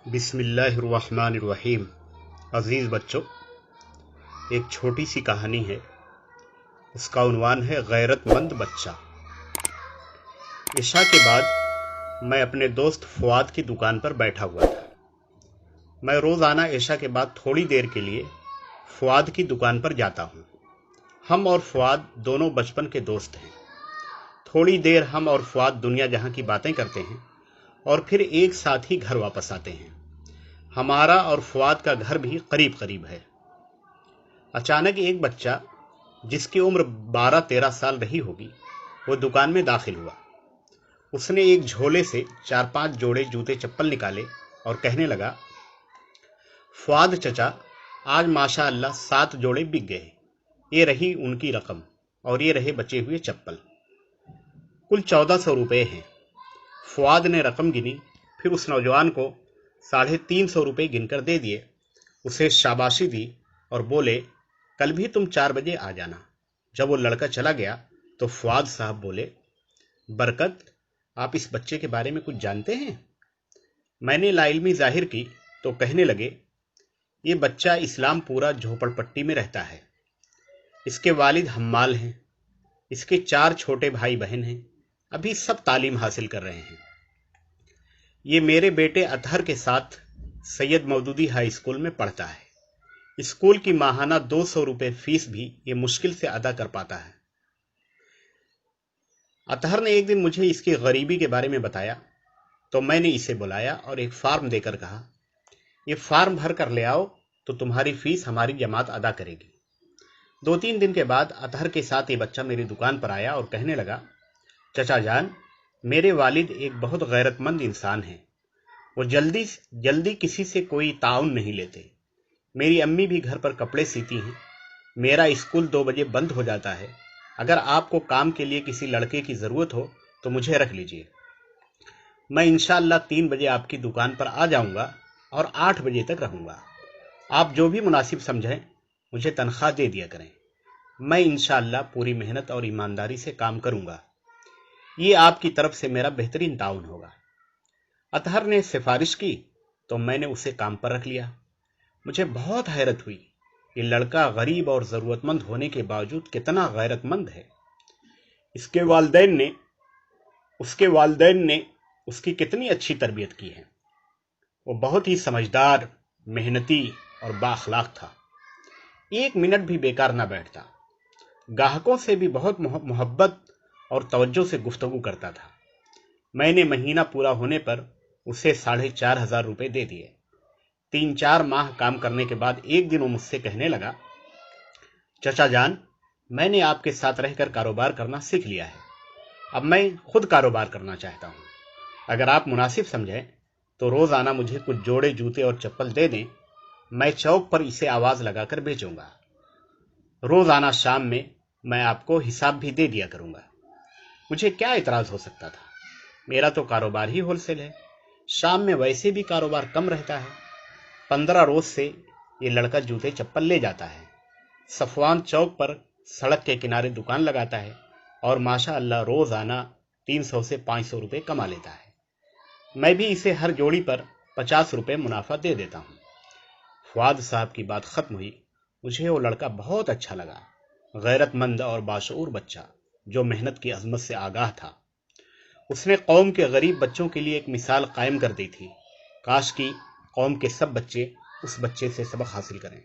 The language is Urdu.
بسم اللہ الرحمن الرحیم۔ عزیز بچوں، ایک چھوٹی سی کہانی ہے، اس کا عنوان ہے غیرت مند بچہ۔ عشاء کے بعد میں اپنے دوست فؤاد کی دکان پر بیٹھا ہوا تھا۔ میں روزانہ عشاء کے بعد تھوڑی دیر کے لیے فؤاد کی دکان پر جاتا ہوں۔ ہم اور فؤاد دونوں بچپن کے دوست ہیں۔ تھوڑی دیر ہم اور فؤاد دنیا جہاں کی باتیں کرتے ہیں اور پھر ایک ساتھ ہی گھر واپس آتے ہیں۔ ہمارا اور فؤاد کا گھر بھی قریب قریب ہے۔ اچانک ایک بچہ جس کی عمر 12-13 سال رہی ہوگی وہ دکان میں داخل ہوا۔ اس نے ایک جھولے سے 4-5 جوڑے جوتے چپل نکالے اور کہنے لگا، فؤاد چچا، آج ماشاء اللہ 7 جوڑے بک گئے۔ یہ رہی ان کی رقم اور یہ رہے بچے ہوئے چپل، کل 1400 روپے ہیں۔ فؤاد نے رقم گنی، پھر اس نوجوان کو 350 روپے گن کر دے دیے، اسے شاباشی دی اور بولے، کل بھی تم 4 بجے آ جانا۔ جب وہ لڑکا چلا گیا تو فؤاد صاحب بولے، برکت، آپ اس بچے کے بارے میں کچھ جانتے ہیں؟ میں نے لا علمی ظاہر کی تو کہنے لگے، یہ بچہ اسلام پورا جھوپڑ پٹی میں رہتا ہے۔ اس کے والد حمال ہیں، اس کے 4 چھوٹے بھائی بہن ہیں، ابھی سب تعلیم حاصل کر رہے ہیں۔ یہ میرے بیٹے اطہر کے ساتھ سید مودودی ہائی اسکول میں پڑھتا ہے۔ اسکول کی ماہانہ 200 روپے فیس بھی یہ مشکل سے ادا کر پاتا ہے۔ اطہر نے ایک دن مجھے اس کی غریبی کے بارے میں بتایا تو میں نے اسے بلایا اور ایک فارم دے کر کہا، یہ فارم بھر کر لے آؤ تو تمہاری فیس ہماری جماعت ادا کرے گی۔ 2-3 دن کے بعد اطہر کے ساتھ یہ بچہ میری دکان پر آیا اور کہنے لگا، چچا جان، میرے والد ایک بہت غیرت مند انسان ہیں۔ وہ جلدی کسی سے کوئی تعاون نہیں لیتے۔ میری امی بھی گھر پر کپڑے سیتی ہیں۔ میرا اسکول 2 بجے بند ہو جاتا ہے۔ اگر آپ کو کام کے لیے کسی لڑکے کی ضرورت ہو تو مجھے رکھ لیجئے۔ میں انشاءاللہ 3 بجے آپ کی دکان پر آ جاؤں گا اور 8 بجے تک رہوں گا۔ آپ جو بھی مناسب سمجھیں مجھے تنخواہ دے دیا کریں۔ میں انشاءاللہ پوری محنت اور ایمانداری سے کام کروں گا۔ یہ آپ کی طرف سے میرا بہترین تعاون ہوگا۔ اطہر نے سفارش کی تو میں نے اسے کام پر رکھ لیا۔ مجھے بہت حیرت ہوئی، یہ لڑکا غریب اور ضرورت مند ہونے کے باوجود کتنا غیرت مند ہے۔ اس کے والدین نے اس کی کتنی اچھی تربیت کی ہے۔ وہ بہت ہی سمجھدار، محنتی اور بااخلاق تھا۔ 1 منٹ بھی بیکار نہ بیٹھتا۔ گاہکوں سے بھی بہت محبت اور توجہ سے گفتگو کرتا تھا۔ میں نے مہینہ پورا ہونے پر اسے 4500 روپے دے دیے۔ 3-4 ماہ کام کرنے کے بعد ایک دن وہ مجھ سے کہنے لگا، چچا جان، میں نے آپ کے ساتھ رہ کر کاروبار کرنا سیکھ لیا ہے۔ اب میں خود کاروبار کرنا چاہتا ہوں۔ اگر آپ مناسب سمجھیں تو روزانہ مجھے کچھ جوڑے جوتے اور چپل دے دیں، میں چوک پر اسے آواز لگا کر بیچوں گا۔ روزانہ شام میں میں آپ کو حساب بھی دے دیا کروں گا۔ مجھے کیا اعتراض ہو سکتا تھا؟ میرا تو کاروبار ہی ہول سیل ہے۔ شام میں ویسے بھی کاروبار کم رہتا ہے۔ 15 روز سے یہ لڑکا جوتے چپل لے جاتا ہے، صفوان چوک پر سڑک کے کنارے دکان لگاتا ہے اور ماشاء اللہ روزانہ 300 سے 500 روپے کما لیتا ہے۔ میں بھی اسے ہر جوڑی پر 50 روپے منافع دے دیتا ہوں۔ فؤاد صاحب کی بات ختم ہوئی۔ مجھے وہ لڑکا بہت اچھا لگا۔ غیرت مند اور باشعور بچہ جو محنت کی عظمت سے آگاہ تھا۔ اس نے قوم کے غریب بچوں کے لیے ایک مثال قائم کر دی تھی۔ کاش کی قوم کے سب بچے اس بچے سے سبق حاصل کریں۔